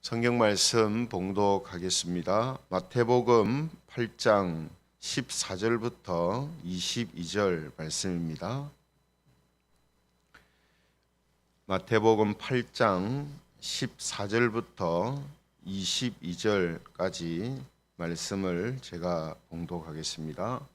성경 말씀 봉독하겠습니다. 마태복음 8장 14절부터 22절 말씀입니다. 마태복음 8장 14절부터 22절까지 말씀을 제가 봉독하겠습니다.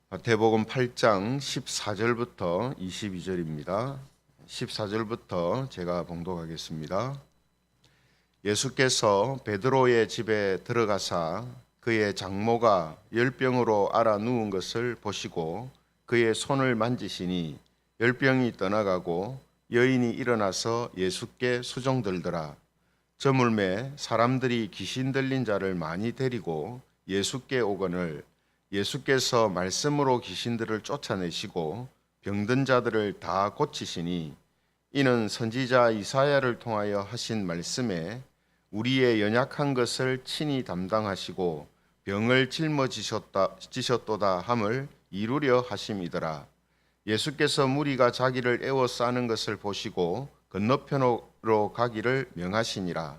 마태복음 8장 14절부터 22절입니다. 14절부터 제가 봉독하겠습니다. 예수께서 베드로의 집에 들어가사 그의 장모가 열병으로 앓아 누운 것을 보시고 그의 손을 만지시니 열병이 떠나가고 여인이 일어나서 예수께 수종들더라. 저물매 사람들이 귀신 들린 자를 많이 데리고 예수께 오거늘 예수께서 말씀으로 귀신들을 쫓아내시고 병든 자들을 다 고치시니 이는 선지자 이사야를 통하여 하신 말씀에 우리의 연약한 것을 친히 담당하시고 병을 짊어지셨도다 함을 이루려 하심이더라. 예수께서 무리가 자기를 에워싸는 것을 보시고 건너편으로 가기를 명하시니라.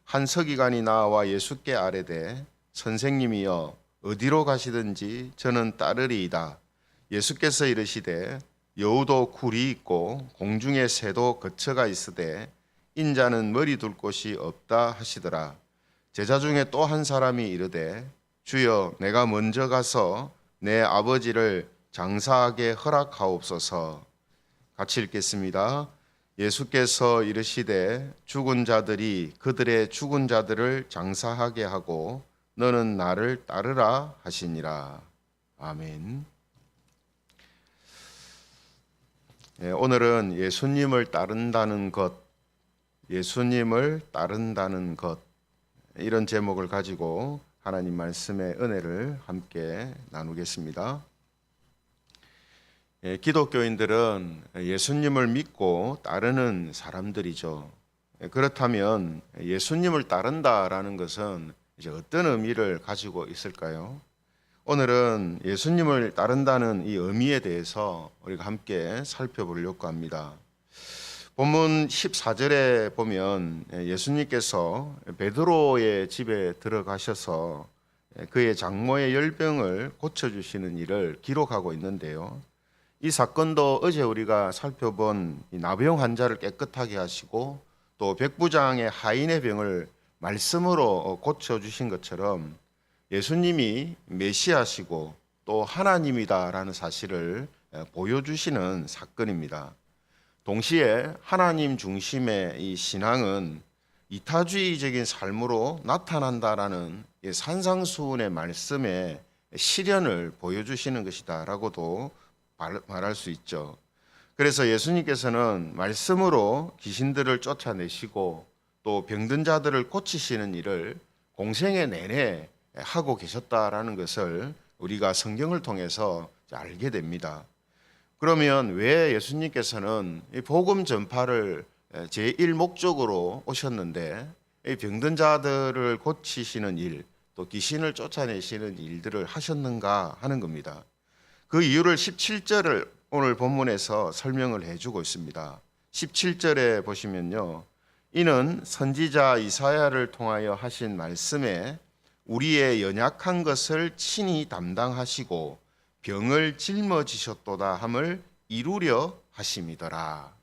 한 서기관이 나와 예수께 아뢰되 선생님이여 어디로 가시든지 저는 따르리이다. 예수께서 이르시되 여우도 굴이 있고 공중의 새도 거처가 있으되 인자는 머리 둘 곳이 없다 하시더라. 제자 중에 또 한 사람이 이르되 주여 내가 먼저 가서 내 아버지를 장사하게 허락하옵소서. 같이 읽겠습니다. 예수께서 이르시되 죽은 자들이 그들의 죽은 자들을 장사하게 하고 너는 나를 따르라 하시니라. 아멘. 오늘은 예수님을 따른다는 것, 예수님을 따른다는 것, 이런 제목을 가지고 하나님 말씀의 은혜를 함께 나누겠습니다. 기독교인들은 예수님을 믿고 따르는 사람들이죠. 그렇다면 예수님을 따른다라는 것은 이제 어떤 의미를 가지고 있을까요? 오늘은 예수님을 따른다는 이 의미에 대해서 우리가 함께 살펴보려고 합니다. 본문 14절에 보면 예수님께서 베드로의 집에 들어가셔서 그의 장모의 열병을 고쳐주시는 일을 기록하고 있는데요. 이 사건도 어제 우리가 살펴본 나병 환자를 깨끗하게 하시고 또 백부장의 하인의 병을 말씀으로 고쳐주신 것처럼 예수님이 메시아시고 또 하나님이다라는 사실을 보여주시는 사건입니다. 동시에 하나님 중심의 이 신앙은 이타주의적인 삶으로 나타난다라는 산상수훈의 말씀의 실현을 보여주시는 것이다라고도 말할 수 있죠. 그래서 예수님께서는 말씀으로 귀신들을 쫓아내시고 또 병든 자들을 고치시는 일을 공생애 내내 하고 계셨다라는 것을 우리가 성경을 통해서 알게 됩니다. 그러면 왜 예수님께서는 이 복음 전파를 제1 목적으로 오셨는데 이 병든 자들을 고치시는 일, 또 귀신을 쫓아내시는 일들을 하셨는가 하는 겁니다. 그 이유를 17절을 오늘 본문에서 설명을 해주고 있습니다. 17절에 보시면요. 이는 선지자 이사야를 통하여 하신 말씀에 우리의 연약한 것을 친히 담당하시고 병을 짊어지셨도다 함을 이루려 하심이더라.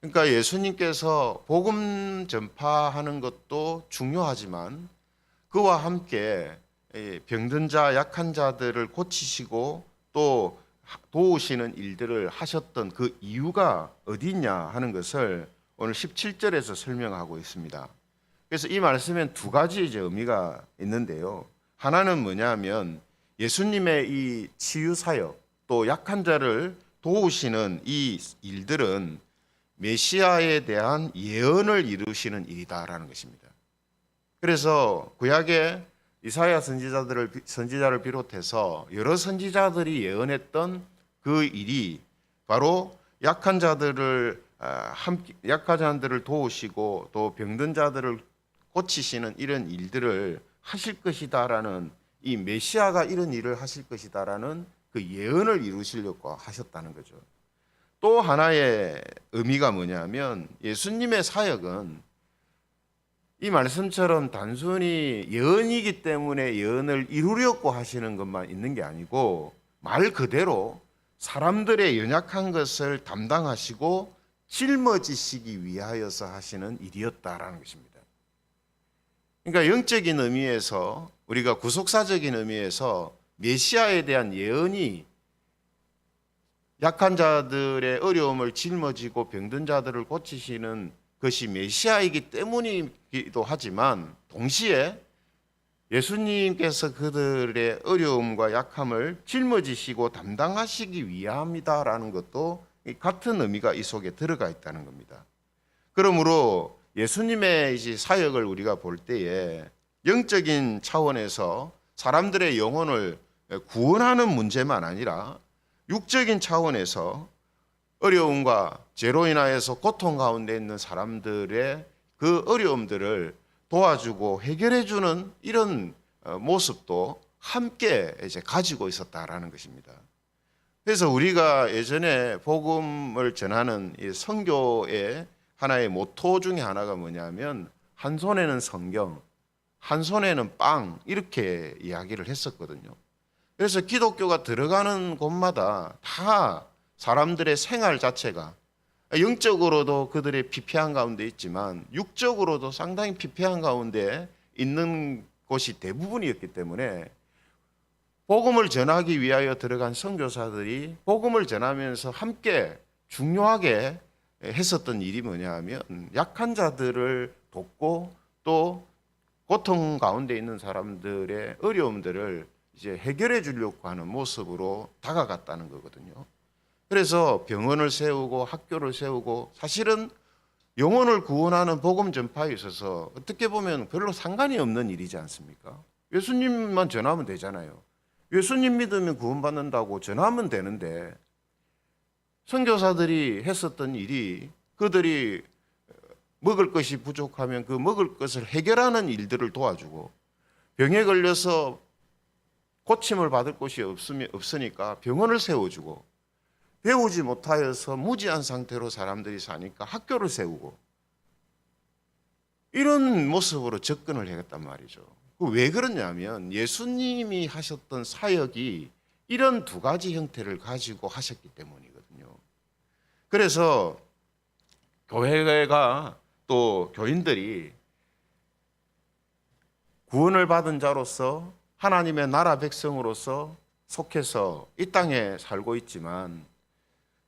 그러니까 예수님께서 복음 전파하는 것도 중요하지만 그와 함께 병든 자, 약한 자들을 고치시고 또 도우시는 일들을 하셨던 그 이유가 어디 있냐 하는 것을 오늘 17절에서 설명하고 있습니다. 그래서 이 말씀엔 두 가지 이제 의미가 있는데요. 하나는 뭐냐면 예수님의 이 치유 사역 또 약한 자를 도우시는 이 일들은 메시아에 대한 예언을 이루시는 일이다라는 것입니다. 그래서 구약의 이사야 선지자를 비롯해서 여러 선지자들이 예언했던 그 일이 바로 약한 자들을 도우시고 또 병든 자들을 고치시는 이런 일들을 하실 것이다라는 이 메시아가 이런 일을 하실 것이다라는 그 예언을 이루시려고 하셨다는 거죠. 또 하나의 의미가 뭐냐면 예수님의 사역은 이 말씀처럼 단순히 예언이기 때문에 예언을 이루려고 하시는 것만 있는 게 아니고 말 그대로 사람들의 연약한 것을 담당하시고 짊어지시기 위하여서 하시는 일이었다라는 것입니다. 그러니까 영적인 의미에서 우리가 구속사적인 의미에서 메시아에 대한 예언이 약한 자들의 어려움을 짊어지고 병든 자들을 고치시는 것이 메시아이기 때문이기도 하지만 동시에 예수님께서 그들의 어려움과 약함을 짊어지시고 담당하시기 위함이다라는 것도 같은 의미가 이 속에 들어가 있다는 겁니다. 그러므로 예수님의 이제 사역을 우리가 볼 때에 영적인 차원에서 사람들의 영혼을 구원하는 문제만 아니라 육적인 차원에서 어려움과 죄로 인하여서 고통 가운데 있는 사람들의 그 어려움들을 도와주고 해결해주는 이런 모습도 함께 이제 가지고 있었다라는 것입니다. 그래서 우리가 예전에 복음을 전하는 이 선교의 하나의 모토 중에 하나가 뭐냐면 한 손에는 성경, 한 손에는 빵 이렇게 이야기를 했었거든요. 그래서 기독교가 들어가는 곳마다 다 사람들의 생활 자체가 영적으로도 그들의 피폐한 가운데 있지만 육적으로도 상당히 피폐한 가운데 있는 곳이 대부분이었기 때문에 복음을 전하기 위하여 들어간 선교사들이 복음을 전하면서 함께 중요하게 했었던 일이 뭐냐 하면 약한 자들을 돕고 또 고통 가운데 있는 사람들의 어려움들을 이제 해결해 주려고 하는 모습으로 다가갔다는 거거든요. 그래서 병원을 세우고 학교를 세우고 사실은 영혼을 구원하는 복음 전파에 있어서 어떻게 보면 별로 상관이 없는 일이지 않습니까? 예수님만 전하면 되잖아요. 예수님 믿으면 구원받는다고 전하면 되는데 선교사들이 했었던 일이 그들이 먹을 것이 부족하면 그 먹을 것을 해결하는 일들을 도와주고 병에 걸려서 고침을 받을 곳이 없으니까 병원을 세워주고 배우지 못하여서 무지한 상태로 사람들이 사니까 학교를 세우고 이런 모습으로 접근을 해갔단 말이죠. 왜 그러냐면 예수님이 하셨던 사역이 이런 두 가지 형태를 가지고 하셨기 때문이거든요. 그래서 교회가 또 교인들이 구원을 받은 자로서 하나님의 나라 백성으로서 속해서 이 땅에 살고 있지만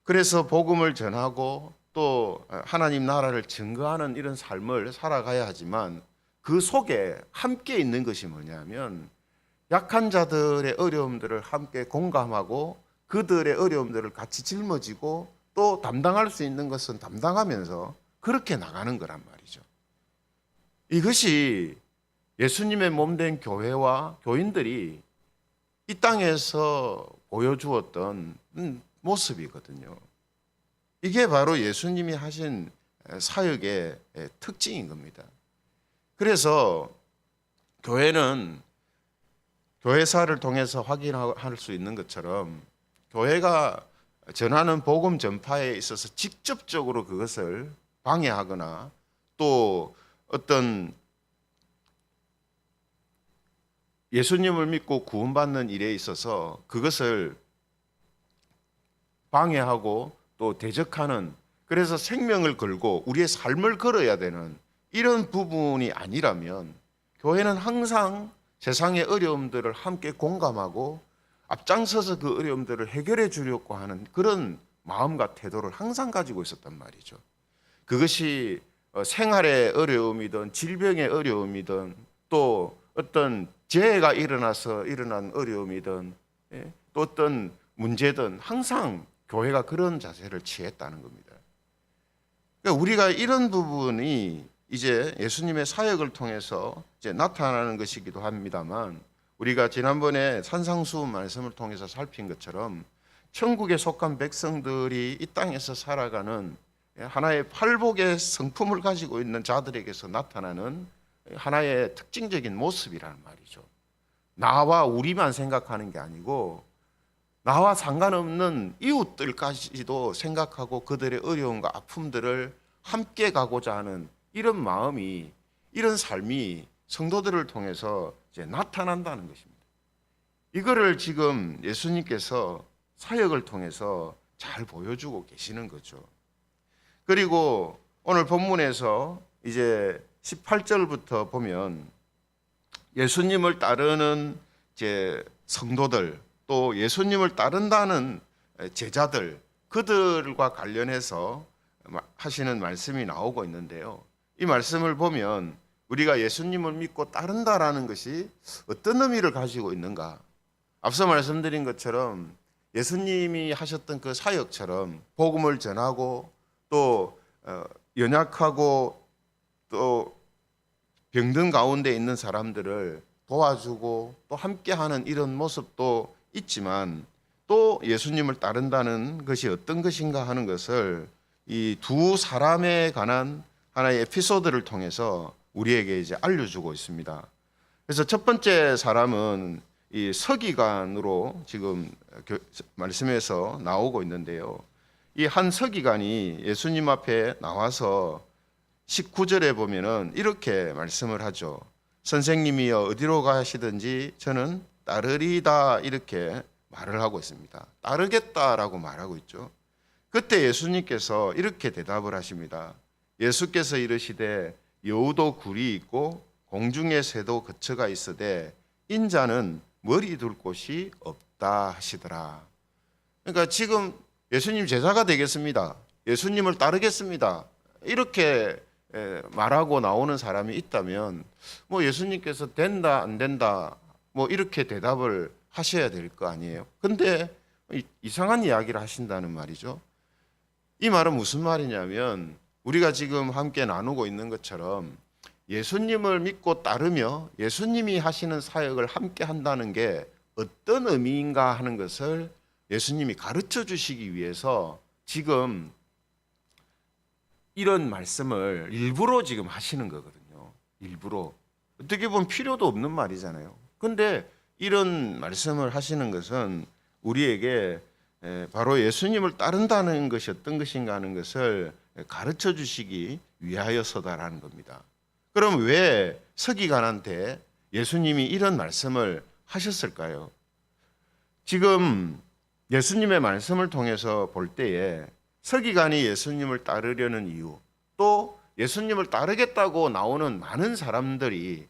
그래서 복음을 전하고 또 하나님 나라를 증거하는 이런 삶을 살아가야 하지만 그 속에 함께 있는 것이 뭐냐면 약한 자들의 어려움들을 함께 공감하고 그들의 어려움들을 같이 짊어지고 또 담당할 수 있는 것은 담당하면서 그렇게 나가는 거란 말이죠. 이것이 예수님의 몸된 교회와 교인들이 이 땅에서 보여주었던 모습이거든요. 이게 바로 예수님이 하신 사역의 특징인 겁니다. 그래서 교회는 교회사를 통해서 확인할 수 있는 것처럼 교회가 전하는 복음 전파에 있어서 직접적으로 그것을 방해하거나 또 어떤 예수님을 믿고 구원받는 일에 있어서 그것을 방해하고 또 대적하는, 그래서 생명을 걸고 우리의 삶을 걸어야 되는 이런 부분이 아니라면 교회는 항상 세상의 어려움들을 함께 공감하고 앞장서서 그 어려움들을 해결해 주려고 하는 그런 마음과 태도를 항상 가지고 있었단 말이죠. 그것이 생활의 어려움이든 질병의 어려움이든 또 어떤 재해가 일어나서 일어난 어려움이든 또 어떤 문제든 항상 교회가 그런 자세를 취했다는 겁니다. 그러니까 우리가 이런 부분이 이제 예수님의 사역을 통해서 이제 나타나는 것이기도 합니다만, 우리가 지난번에 산상수훈 말씀을 통해서 살핀 것처럼 천국에 속한 백성들이 이 땅에서 살아가는 하나의 팔복의 성품을 가지고 있는 자들에게서 나타나는 하나의 특징적인 모습이라는 말이죠. 나와 우리만 생각하는 게 아니고 나와 상관없는 이웃들까지도 생각하고 그들의 어려움과 아픔들을 함께 가고자 하는 이런 마음이, 이런 삶이 성도들을 통해서 이제 나타난다는 것입니다. 이거를 지금 예수님께서 사역을 통해서 잘 보여주고 계시는 거죠. 그리고 오늘 본문에서 이제 18절부터 보면 예수님을 따르는 이제 성도들, 또 예수님을 따른다는 제자들, 그들과 관련해서 하시는 말씀이 나오고 있는데요. 이 말씀을 보면 우리가 예수님을 믿고 따른다라는 것이 어떤 의미를 가지고 있는가? 앞서 말씀드린 것처럼 예수님이 하셨던 그 사역처럼 복음을 전하고 또 연약하고 또 병든 가운데 있는 사람들을 도와주고 또 함께하는 이런 모습도 있지만, 또 예수님을 따른다는 것이 어떤 것인가 하는 것을 이 두 사람에 관한 하나의 에피소드를 통해서 우리에게 이제 알려주고 있습니다. 그래서 첫 번째 사람은 이 서기관으로 지금 말씀에서 나오고 있는데요. 이 한 서기관이 예수님 앞에 나와서 19절에 보면은 이렇게 말씀을 하죠. 선생님이여 어디로 가시든지 저는 따르리다, 이렇게 말을 하고 있습니다. 따르겠다라고 말하고 있죠. 그때 예수님께서 이렇게 대답을 하십니다. 예수께서 이르시되 여우도 굴이 있고 공중의 새도 거처가 있으되 인자는 머리 둘 곳이 없다 하시더라. 그러니까 지금 예수님 제자가 되겠습니다, 예수님을 따르겠습니다, 이렇게 말하고 나오는 사람이 있다면 뭐 예수님께서 된다 안 된다 뭐 이렇게 대답을 하셔야 될 거 아니에요. 근데 이상한 이야기를 하신다는 말이죠. 이 말은 무슨 말이냐면 우리가 지금 함께 나누고 있는 것처럼 예수님을 믿고 따르며 예수님이 하시는 사역을 함께 한다는 게 어떤 의미인가 하는 것을 예수님이 가르쳐 주시기 위해서 지금 이런 말씀을 일부러 지금 하시는 거거든요. 일부러. 어떻게 보면 필요도 없는 말이잖아요. 근데 이런 말씀을 하시는 것은 우리에게 바로 예수님을 따른다는 것이 어떤 것인가 하는 것을 가르쳐 주시기 위하여서다라는 겁니다. 그럼 왜 서기관한테 예수님이 이런 말씀을 하셨을까요? 지금 예수님의 말씀을 통해서 볼 때에 서기관이 예수님을 따르려는 이유, 또 예수님을 따르겠다고 나오는 많은 사람들이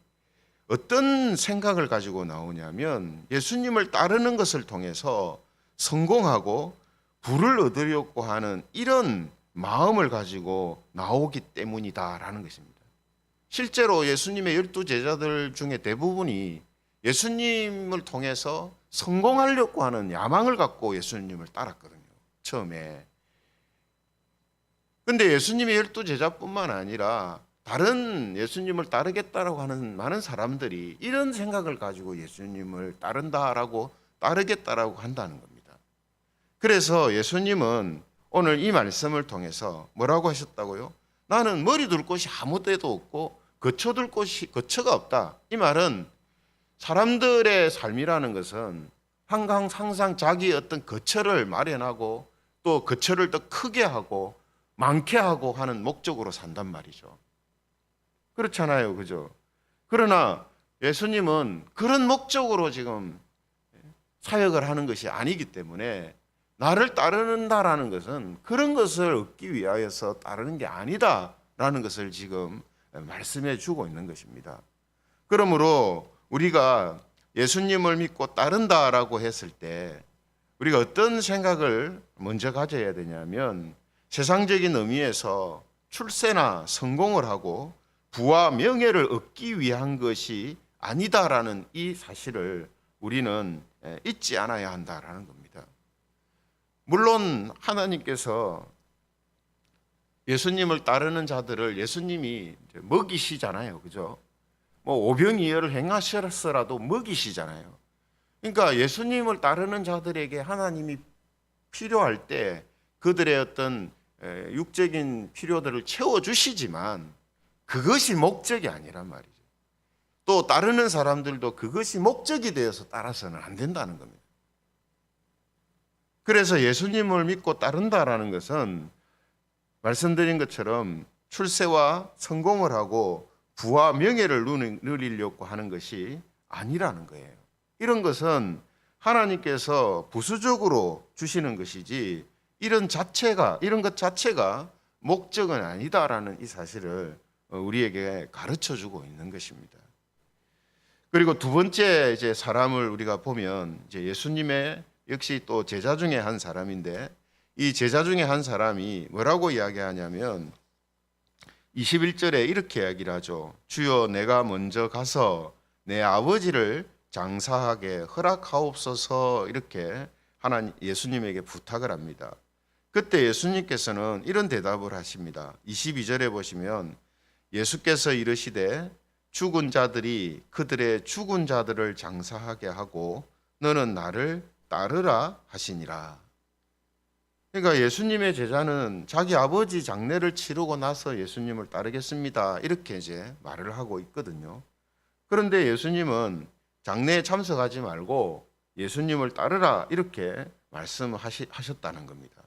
어떤 생각을 가지고 나오냐면 예수님을 따르는 것을 통해서 성공하고 부를 얻으려고 하는 이런 마음을 가지고 나오기 때문이다라는 것입니다. 실제로 예수님의 12 제자들 중에 대부분이 예수님을 통해서 성공하려고 하는 야망을 갖고 예수님을 따랐거든요, 처음에. 근데 예수님의 12 제자뿐만 아니라 다른 예수님을 따르겠다라고 하는 많은 사람들이 이런 생각을 가지고 예수님을 따른다라고, 따르겠다라고 한다는 겁니다. 그래서 예수님은 오늘 이 말씀을 통해서 뭐라고 하셨다고요? 나는 머리 둘 곳이 아무 데도 없고 거처둘 곳이 거처가 없다. 이 말은 사람들의 삶이라는 것은 항상 자기의 어떤 거처를 마련하고 또 거처를 더 크게 하고 많게 하고 하는 목적으로 산단 말이죠. 그렇잖아요, 그죠? 그러나 예수님은 그런 목적으로 지금 사역을 하는 것이 아니기 때문에 나를 따르는다라는 것은 그런 것을 얻기 위하여서 따르는 게 아니다라는 것을 지금 말씀해 주고 있는 것입니다. 그러므로 우리가 예수님을 믿고 따른다라고 했을 때 우리가 어떤 생각을 먼저 가져야 되냐면 세상적인 의미에서 출세나 성공을 하고 부와 명예를 얻기 위한 것이 아니다라는 이 사실을 우리는 잊지 않아야 한다라는 겁니다. 물론 하나님께서 예수님을 따르는 자들을 예수님이 먹이시잖아요, 그죠? 뭐 오병이어를 행하셔서라도 먹이시잖아요. 그러니까 예수님을 따르는 자들에게 하나님이 필요할 때 그들의 어떤 육적인 필요들을 채워주시지만 그것이 목적이 아니란 말이죠. 또 따르는 사람들도 그것이 목적이 되어서 따라서는 안 된다는 겁니다. 그래서 예수님을 믿고 따른다라는 것은 말씀드린 것처럼 출세와 성공을 하고 부와 명예를 누리려고 하는 것이 아니라는 거예요. 이런 것은 하나님께서 부수적으로 주시는 것이지 이런 것 자체가 목적은 아니다라는 이 사실을 우리에게 가르쳐 주고 있는 것입니다. 그리고 두 번째 이제 사람을 우리가 보면 이제 예수님의 역시 또 제자 중에 한 사람인데 이 제자 중에 한 사람이 뭐라고 이야기하냐면 21절에 이렇게 이야기를 하죠. 주여 내가 먼저 가서 내 아버지를 장사하게 허락하옵소서 이렇게 예수님에게 부탁을 합니다. 그때 예수님께서는 이런 대답을 하십니다. 22절에 보시면 예수께서 이르시되 죽은 자들이 그들의 죽은 자들을 장사하게 하고 너는 나를 따르라 하시니라. 그러니까 예수님의 제자는 자기 아버지 장례를 치르고 나서 예수님을 따르겠습니다. 이렇게 이제 말을 하고 있거든요. 그런데 예수님은 장례에 참석하지 말고 예수님을 따르라 이렇게 말씀하셨다는 겁니다.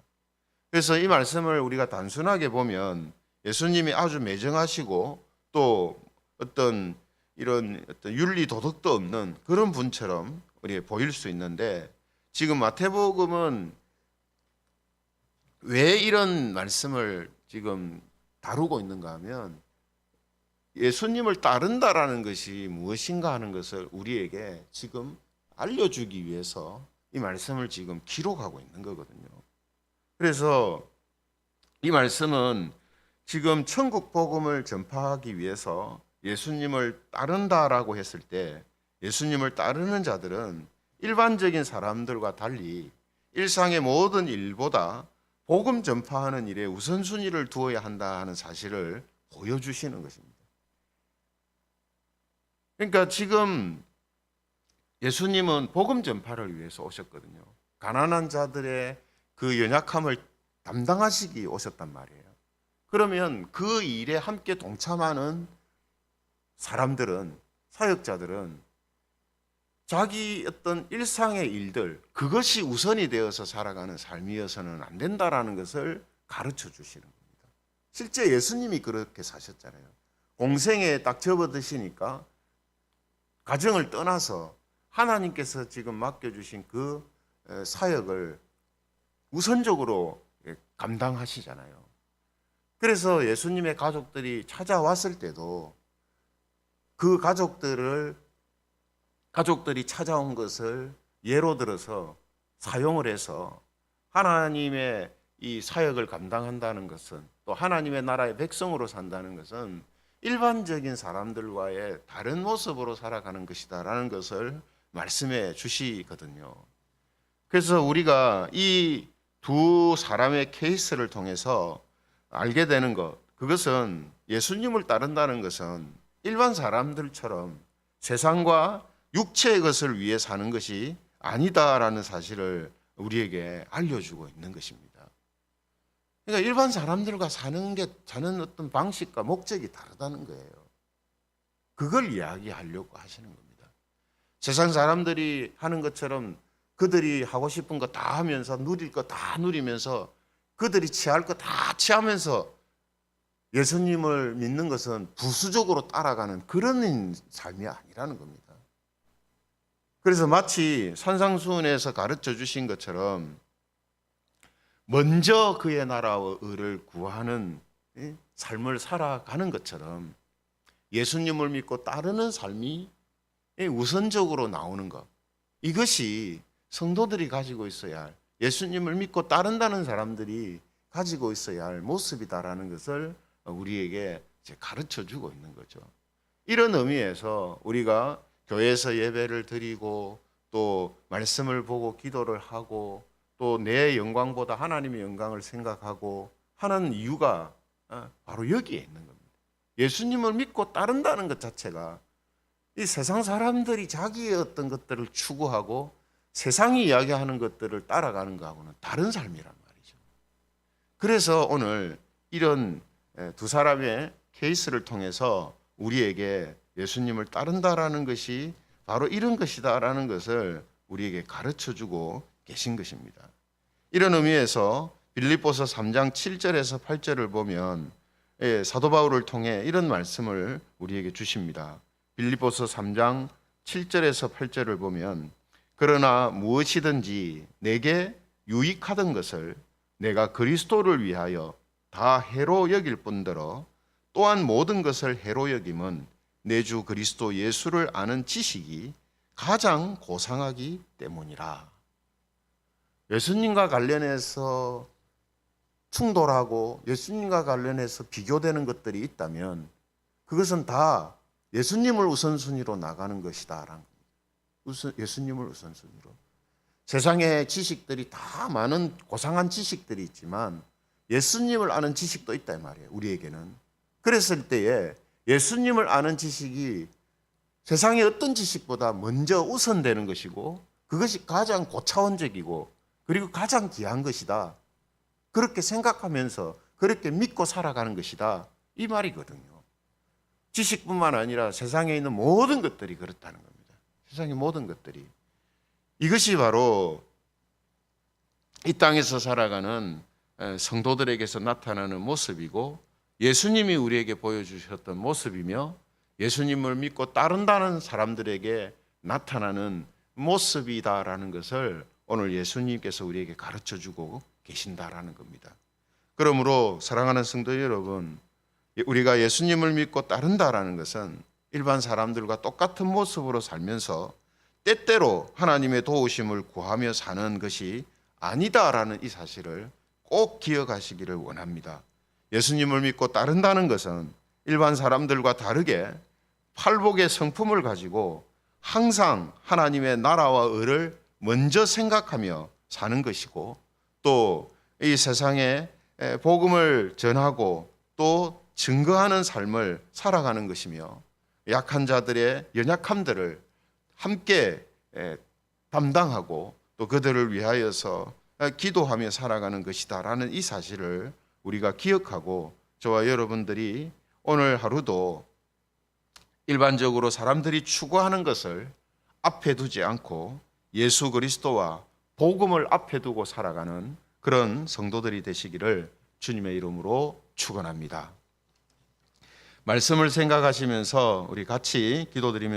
그래서 이 말씀을 우리가 단순하게 보면 예수님이 아주 매정하시고 또 어떤 이런 윤리 도덕도 없는 그런 분처럼 우리가 보일 수 있는데 지금 마태복음은 왜 이런 말씀을 지금 다루고 있는가 하면 예수님을 따른다라는 것이 무엇인가 하는 것을 우리에게 지금 알려주기 위해서 이 말씀을 지금 기록하고 있는 거거든요. 그래서 이 말씀은 지금 천국 복음을 전파하기 위해서 예수님을 따른다라고 했을 때 예수님을 따르는 자들은 일반적인 사람들과 달리 일상의 모든 일보다 복음 전파하는 일에 우선순위를 두어야 한다 하는 사실을 보여주시는 것입니다. 그러니까 지금 예수님은 복음 전파를 위해서 오셨거든요. 가난한 자들의 그 연약함을 담당하시기 오셨단 말이에요. 그러면 그 일에 함께 동참하는 사람들은, 사역자들은 자기 어떤 일상의 일들, 그것이 우선이 되어서 살아가는 삶이어서는 안 된다라는 것을 가르쳐 주시는 겁니다. 실제 예수님이 그렇게 사셨잖아요. 공생에 딱 접어드시니까 가정을 떠나서 하나님께서 지금 맡겨주신 그 사역을 우선적으로 감당하시잖아요. 그래서 예수님의 가족들이 찾아왔을 때도 그 가족들이 찾아온 것을 예로 들어서 사용을 해서 하나님의 이 사역을 감당한다는 것은 또 하나님의 나라의 백성으로 산다는 것은 일반적인 사람들과의 다른 모습으로 살아가는 것이다라는 것을 말씀해 주시거든요. 그래서 우리가 이 두 사람의 케이스를 통해서 알게 되는 것, 그것은 예수님을 따른다는 것은 일반 사람들처럼 세상과 육체의 것을 위해 사는 것이 아니다라는 사실을 우리에게 알려주고 있는 것입니다. 그러니까 일반 사람들과 사는 어떤 방식과 목적이 다르다는 거예요. 그걸 이야기하려고 하시는 겁니다. 세상 사람들이 하는 것처럼 그들이 하고 싶은 거 다 하면서 누릴 거 다 누리면서 그들이 취할 거 다 취하면서 예수님을 믿는 것은 부수적으로 따라가는 그런 삶이 아니라는 겁니다. 그래서 마치 산상수훈에서 가르쳐 주신 것처럼 먼저 그의 나라와 의를 구하는 삶을 살아가는 것처럼 예수님을 믿고 따르는 삶이 우선적으로 나오는 것, 이것이 성도들이 가지고 있어야 할, 예수님을 믿고 따른다는 사람들이 가지고 있어야 할 모습이다라는 것을 우리에게 이제 가르쳐 주고 있는 거죠. 이런 의미에서 우리가 교회에서 예배를 드리고 또 말씀을 보고 기도를 하고 또 내 영광보다 하나님의 영광을 생각하고 하는 이유가 바로 여기에 있는 겁니다. 예수님을 믿고 따른다는 것 자체가 이 세상 사람들이 자기의 어떤 것들을 추구하고 세상이 이야기하는 것들을 따라가는 것하고는 다른 삶이란 말이죠. 그래서 오늘 이런 두 사람의 케이스를 통해서 우리에게 예수님을 따른다라는 것이 바로 이런 것이다라는 것을 우리에게 가르쳐주고 계신 것입니다. 이런 의미에서 빌립보서 3장 7절에서 8절을 보면 사도 바울을 통해 이런 말씀을 우리에게 주십니다. 빌립보서 3장 7절에서 8절을 보면 그러나 무엇이든지 내게 유익하던 것을 내가 그리스도를 위하여 다 해로 여길 뿐더러 또한 모든 것을 해로 여김은 내 주 그리스도 예수를 아는 지식이 가장 고상하기 때문이라. 예수님과 관련해서 충돌하고 예수님과 관련해서 비교되는 것들이 있다면 그것은 다 예수님을 우선순위로 나가는 것이다. 예수님을 우선순위로. 세상의 지식들이 다 많은 고상한 지식들이 있지만 예수님을 아는 지식도 있다 이 말이에요. 우리에게는. 그랬을 때에 예수님을 아는 지식이 세상의 어떤 지식보다 먼저 우선되는 것이고 그것이 가장 고차원적이고 그리고 가장 귀한 것이다. 그렇게 생각하면서 그렇게 믿고 살아가는 것이다. 이 말이거든요. 지식뿐만 아니라 세상에 있는 모든 것들이 그렇다는 겁니다. 세상의 모든 것들이. 이것이 바로 이 땅에서 살아가는 성도들에게서 나타나는 모습이고 예수님이 우리에게 보여주셨던 모습이며 예수님을 믿고 따른다는 사람들에게 나타나는 모습이다라는 것을 오늘 예수님께서 우리에게 가르쳐주고 계신다라는 겁니다. 그러므로 사랑하는 성도 여러분, 우리가 예수님을 믿고 따른다라는 것은 일반 사람들과 똑같은 모습으로 살면서 때때로 하나님의 도우심을 구하며 사는 것이 아니다라는 이 사실을 꼭 기억하시기를 원합니다. 예수님을 믿고 따른다는 것은 일반 사람들과 다르게 팔복의 성품을 가지고 항상 하나님의 나라와 의를 먼저 생각하며 사는 것이고 또 이 세상에 복음을 전하고 또 증거하는 삶을 살아가는 것이며 약한 자들의 연약함들을 함께 담당하고 또 그들을 위하여서 기도하며 살아가는 것이다라는 이 사실을 우리가 기억하고 저와 여러분들이 오늘 하루도 일반적으로 사람들이 추구하는 것을 앞에 두지 않고 예수 그리스도와 복음을 앞에 두고 살아가는 그런 성도들이 되시기를 주님의 이름으로 축원합니다. 말씀을 생각하시면서 우리 같이 기도드리면서